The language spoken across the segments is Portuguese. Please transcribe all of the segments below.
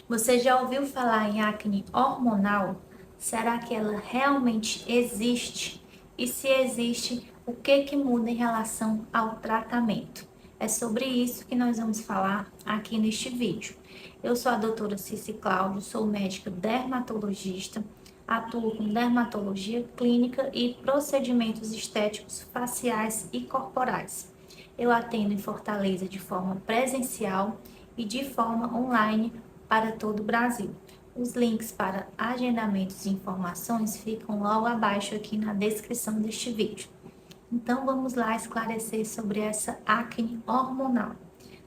Você já ouviu falar em acne hormonal? Será que ela realmente existe? E se existe, o que muda em relação ao tratamento? É sobre isso que nós vamos falar aqui neste vídeo. Eu sou a doutora Cici Cláudio, sou médica dermatologista, atuo com dermatologia clínica e procedimentos estéticos faciais e corporais. Eu atendo em Fortaleza de forma presencial e de forma online para todo o Brasil. Os links para agendamentos e informações ficam logo abaixo aqui na descrição deste vídeo. Então vamos lá esclarecer sobre essa acne hormonal.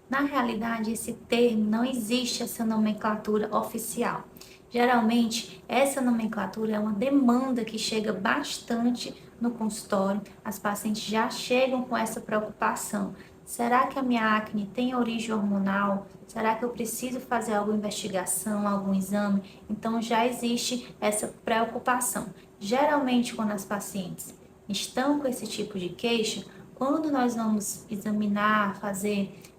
Na realidade, esse termo não existe essa nomenclatura oficial. Geralmente, essa nomenclatura é uma demanda que chega bastante no consultório. As pacientes já chegam com essa preocupação. Será que a minha acne tem origem hormonal? Será que eu preciso fazer alguma investigação, algum exame? Então já existe essa preocupação. Geralmente, quando as pacientes estão com esse tipo de queixa, quando nós vamos examinar,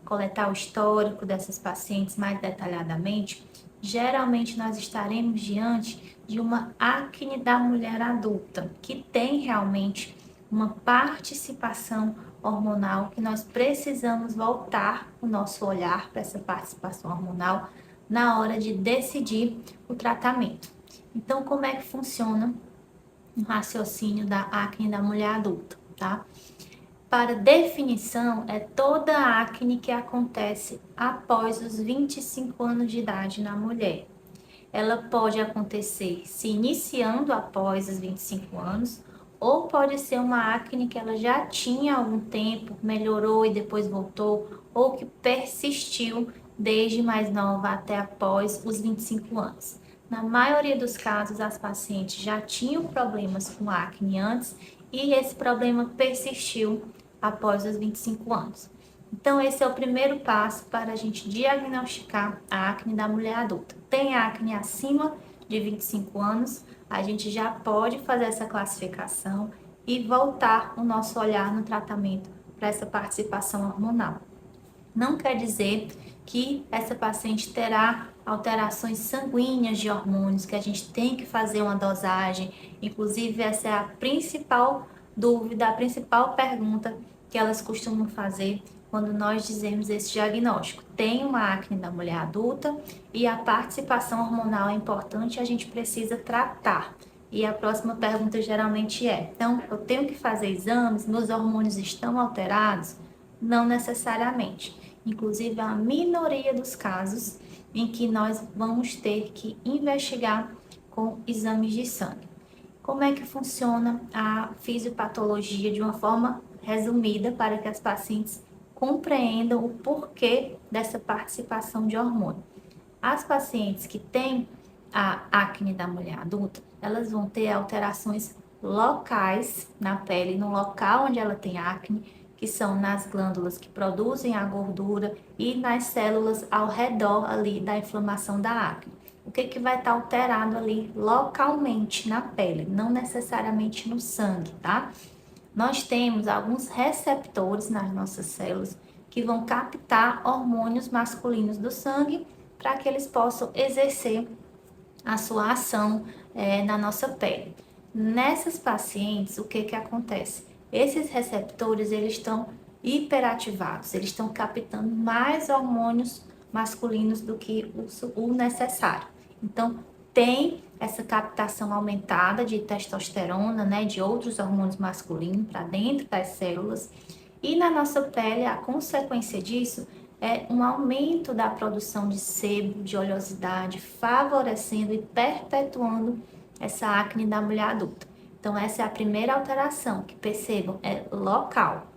coletar o histórico dessas pacientes mais detalhadamente, geralmente nós estaremos diante de uma acne da mulher adulta, que tem realmente uma participação hormonal, que nós precisamos voltar o nosso olhar para essa participação hormonal na hora de decidir o tratamento. Então, como é que funciona o raciocínio da acne da mulher adulta, tá? Para definição, é toda a acne que acontece após os 25 anos de idade na mulher. Ela pode acontecer se iniciando após os 25 anos, ou pode ser uma acne que ela já tinha há algum tempo, melhorou e depois voltou, ou que persistiu desde mais nova até após os 25 anos. Na maioria dos casos, as pacientes já tinham problemas com acne antes e esse problema persistiu após os 25 anos. Então, esse é o primeiro passo para a gente diagnosticar a acne da mulher adulta. Tem acne acima de 25 anos, a gente já pode fazer essa classificação e voltar o nosso olhar no tratamento para essa participação hormonal. Não quer dizer que essa paciente terá alterações sanguíneas de hormônios, que a gente tem que fazer uma dosagem. Inclusive, essa é a principal dúvida, a principal pergunta que elas costumam fazer quando nós dizemos esse diagnóstico. Tem uma acne da mulher adulta e a participação hormonal é importante, a gente precisa tratar. E a próxima pergunta geralmente é: então, eu tenho que fazer exames? Meus hormônios estão alterados? Não necessariamente. Inclusive, a minoria dos casos em que nós vamos ter que investigar com exames de sangue. Como é que funciona a fisiopatologia de uma forma resumida para que as pacientes compreendam o porquê dessa participação de hormônio? As pacientes que têm a acne da mulher adulta, elas vão ter alterações locais na pele, no local onde ela tem acne, que são nas glândulas que produzem a gordura e nas células ao redor ali da inflamação da acne. O que vai estar alterado ali localmente na pele, não necessariamente no sangue, tá? Nós temos alguns receptores nas nossas células que vão captar hormônios masculinos do sangue para que eles possam exercer a sua ação na nossa pele. Nessas pacientes, o que acontece? Esses receptores, eles estão hiperativados, eles estão captando mais hormônios masculinos do que o necessário. Então, tem essa captação aumentada de testosterona, né, de outros hormônios masculinos para dentro das células. E na nossa pele, a consequência disso é um aumento da produção de sebo, de oleosidade, favorecendo e perpetuando essa acne da mulher adulta. Então, essa é a primeira alteração, que percebam, é local.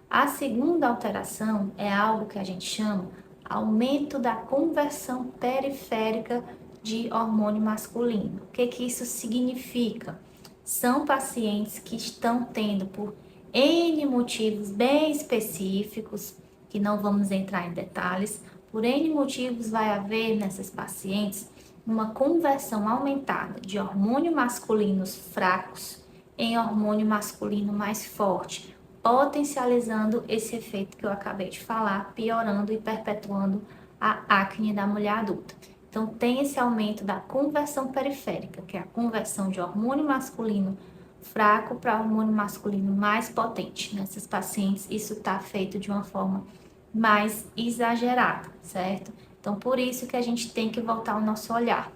A segunda alteração é algo que a gente chama aumento da conversão periférica de hormônio masculino. O que isso significa? São pacientes que estão tendo, por N motivos bem específicos, que não vamos entrar em detalhes, por N motivos vai haver nessas pacientes uma conversão aumentada de hormônio masculinos fracos em hormônio masculino mais forte, potencializando esse efeito que eu acabei de falar, piorando e perpetuando a acne da mulher adulta. Então, tem esse aumento da conversão periférica, que é a conversão de hormônio masculino fraco para hormônio masculino mais potente. Nessas pacientes, isso está feito de uma forma mais exagerada, certo? Então, por isso que a gente tem que voltar o nosso olhar.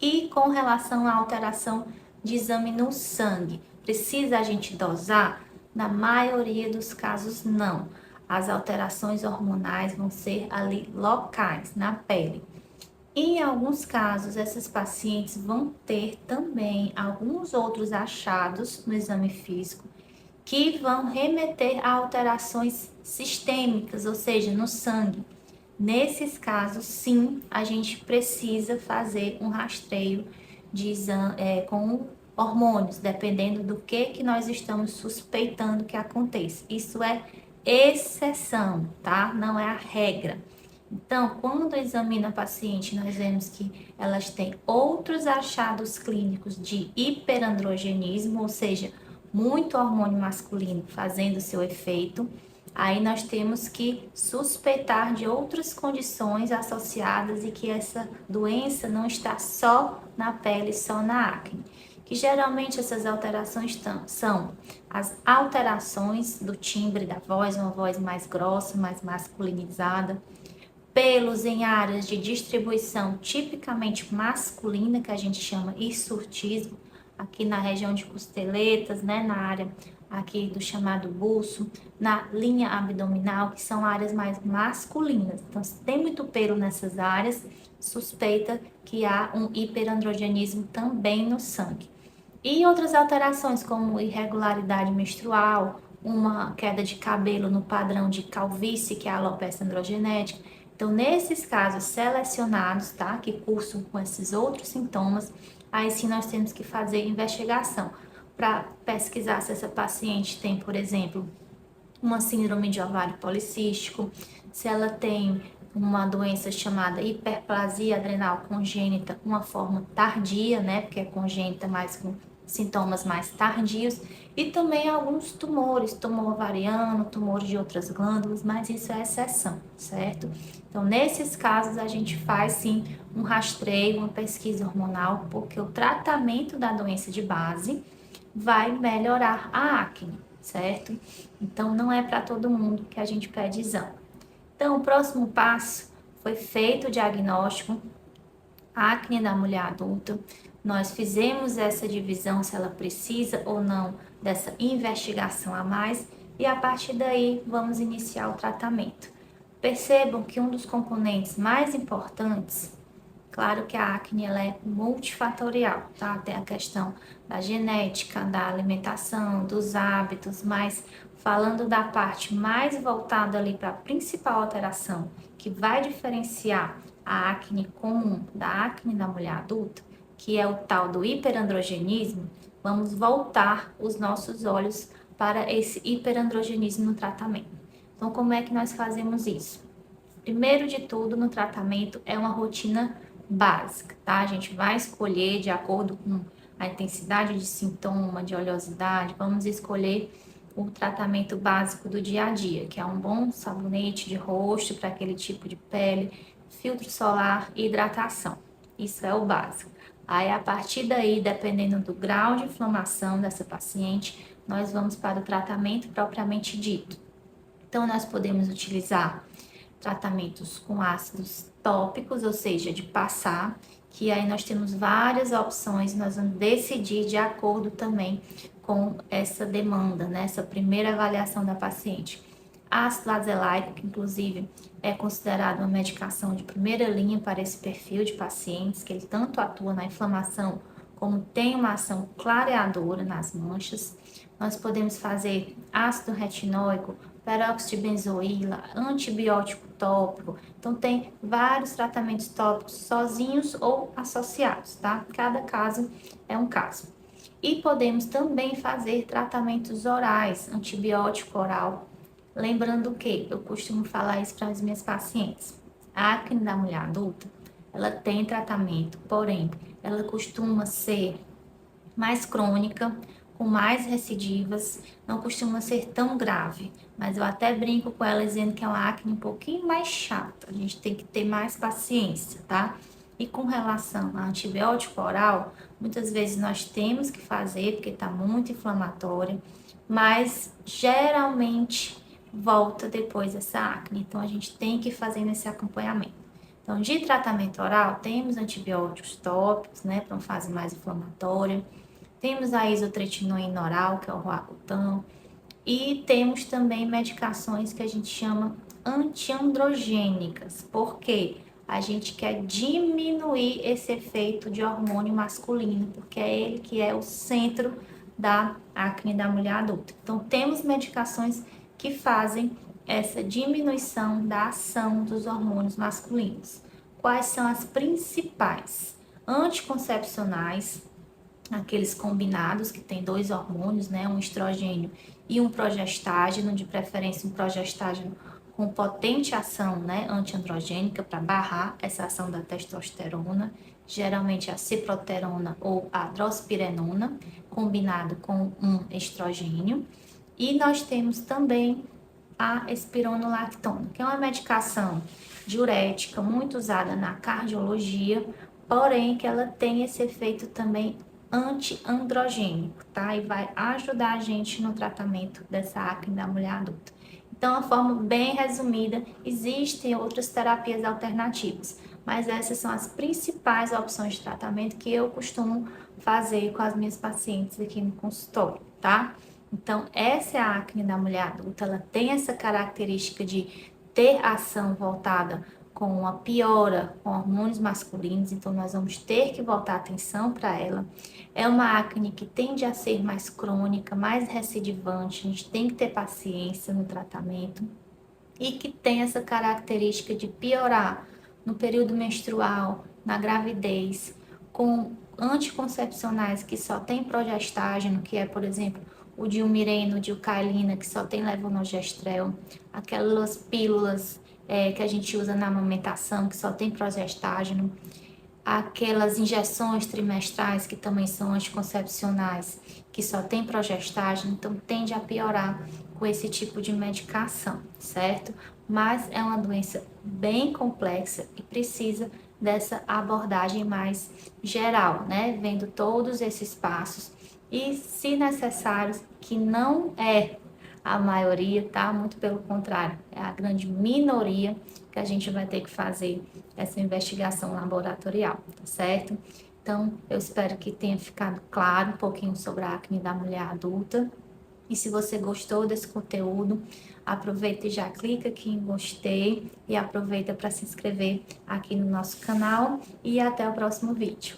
E com relação à alteração de exame no sangue, precisa a gente dosar? Na maioria dos casos, não. As alterações hormonais vão ser ali locais, na pele. Em alguns casos, essas pacientes vão ter também alguns outros achados no exame físico que vão remeter a alterações sistêmicas, ou seja, no sangue. Nesses casos, sim, a gente precisa fazer um rastreio de exame, com hormônios, dependendo do que nós estamos suspeitando que aconteça. Isso é exceção, tá? Não é a regra. Então, quando examina a paciente, nós vemos que elas têm outros achados clínicos de hiperandrogenismo, ou seja, muito hormônio masculino fazendo seu efeito. Aí nós temos que suspeitar de outras condições associadas e que essa doença não está só na pele, só na acne. Que geralmente essas alterações são as alterações do timbre da voz, uma voz mais grossa, mais masculinizada, pelos em áreas de distribuição tipicamente masculina, que a gente chama hirsutismo, aqui na região de costeletas, né, na área aqui do chamado buço, na linha abdominal, que são áreas mais masculinas. Então, se tem muito pelo nessas áreas, suspeita que há um hiperandrogenismo também no sangue. E outras alterações, como irregularidade menstrual, uma queda de cabelo no padrão de calvície, que é a alopecia androgenética. Então, nesses casos selecionados, tá, que cursam com esses outros sintomas, aí sim nós temos que fazer investigação para pesquisar se essa paciente tem, por exemplo, uma síndrome de ovário policístico, se ela tem uma doença chamada hiperplasia adrenal congênita, uma forma tardia, né, porque é congênita, mas com sintomas mais tardios, e também alguns tumores, tumor ovariano, tumores de outras glândulas, mas isso é exceção, certo? Então, nesses casos, a gente faz sim um rastreio, uma pesquisa hormonal, porque o tratamento da doença de base vai melhorar a acne, certo? Então, não é para todo mundo que a gente pede exame. Então, o próximo passo foi feito o diagnóstico, acne da mulher adulta. Nós fizemos essa divisão se ela precisa ou não dessa investigação a mais e a partir daí vamos iniciar o tratamento. Percebam que um dos componentes mais importantes, claro que a acne ela é multifatorial, tá? Tem a questão da genética, da alimentação, dos hábitos, mas falando da parte mais voltada ali para a principal alteração, que vai diferenciar a acne comum da acne da mulher adulta, que é o tal do hiperandrogenismo, vamos voltar os nossos olhos para esse hiperandrogenismo no tratamento. Então, como é que nós fazemos isso? Primeiro de tudo, no tratamento é uma rotina básica, tá? A gente vai escolher de acordo com a intensidade de sintoma, de oleosidade, vamos escolher o tratamento básico do dia a dia, que é um bom sabonete de rosto para aquele tipo de pele, filtro solar e hidratação. Isso é o básico. Aí, a partir daí, dependendo do grau de inflamação dessa paciente, nós vamos para o tratamento propriamente dito. Então, nós podemos utilizar tratamentos com ácidos tópicos, ou seja, de passar, que aí nós temos várias opções, nós vamos decidir de acordo também com essa demanda, né? Essa primeira avaliação da paciente. Ácido azelaico, que inclusive é considerado uma medicação de primeira linha para esse perfil de pacientes, que ele tanto atua na inflamação como tem uma ação clareadora nas manchas. Nós podemos fazer ácido retinóico, peróxido de benzoíla, antibiótico tópico. Então, tem vários tratamentos tópicos sozinhos ou associados, tá? Cada caso é um caso. E podemos também fazer tratamentos orais, antibiótico oral. Lembrando que eu costumo falar isso para as minhas pacientes. A acne da mulher adulta, ela tem tratamento, porém, ela costuma ser mais crônica, com mais recidivas, não costuma ser tão grave, mas eu até brinco com ela dizendo que é uma acne um pouquinho mais chata, a gente tem que ter mais paciência, tá? E com relação a antibiótico oral, muitas vezes nós temos que fazer porque está muito inflamatório, mas geralmente volta depois essa acne. Então a gente tem que fazer nesse acompanhamento. Então, de tratamento oral, temos antibióticos tópicos, né, para uma fase mais inflamatória. Temos a isotretinoína oral, que é o Roacutan, e temos também medicações que a gente chama antiandrogênicas, porque a gente quer diminuir esse efeito de hormônio masculino, porque é ele que é o centro da acne da mulher adulta. Então, temos medicações que fazem essa diminuição da ação dos hormônios masculinos. Quais são as principais? Anticoncepcionais, aqueles combinados que tem dois hormônios, né, um estrogênio e um progestágeno, de preferência um progestágeno com potente ação, né, antiandrogênica para barrar essa ação da testosterona, geralmente a ciproterona ou a drospirenona, combinado com um estrogênio. E nós temos também a espironolactona, que é uma medicação diurética muito usada na cardiologia, porém que ela tem esse efeito também antiandrogênico, tá? E vai ajudar a gente no tratamento dessa acne da mulher adulta. Então, de uma forma bem resumida, existem outras terapias alternativas, mas essas são as principais opções de tratamento que eu costumo fazer com as minhas pacientes aqui no consultório, tá? Então, essa é a acne da mulher adulta, ela tem essa característica de ter ação voltada com a piora com hormônios masculinos, então nós vamos ter que voltar atenção para ela. É uma acne que tende a ser mais crônica, mais recidivante, a gente tem que ter paciência no tratamento e que tem essa característica de piorar no período menstrual, na gravidez, com anticoncepcionais que só tem progestágeno, que é, por exemplo, o Dilmirena, o Dilcarlina, que só tem levonorgestrel, aquelas pílulas que a gente usa na amamentação, que só tem progestágeno, aquelas injeções trimestrais que também são anticoncepcionais, que só tem progestágeno, então tende a piorar com esse tipo de medicação, certo? Mas é uma doença bem complexa e precisa dessa abordagem mais geral, né? Vendo todos esses passos e, se necessário, que não é a maioria, tá? Muito pelo contrário, é a grande minoria que a gente vai ter que fazer essa investigação laboratorial, tá certo? Então, eu espero que tenha ficado claro um pouquinho sobre a acne da mulher adulta. E se você gostou desse conteúdo, aproveita e já clica aqui em gostei e aproveita para se inscrever aqui no nosso canal e até o próximo vídeo.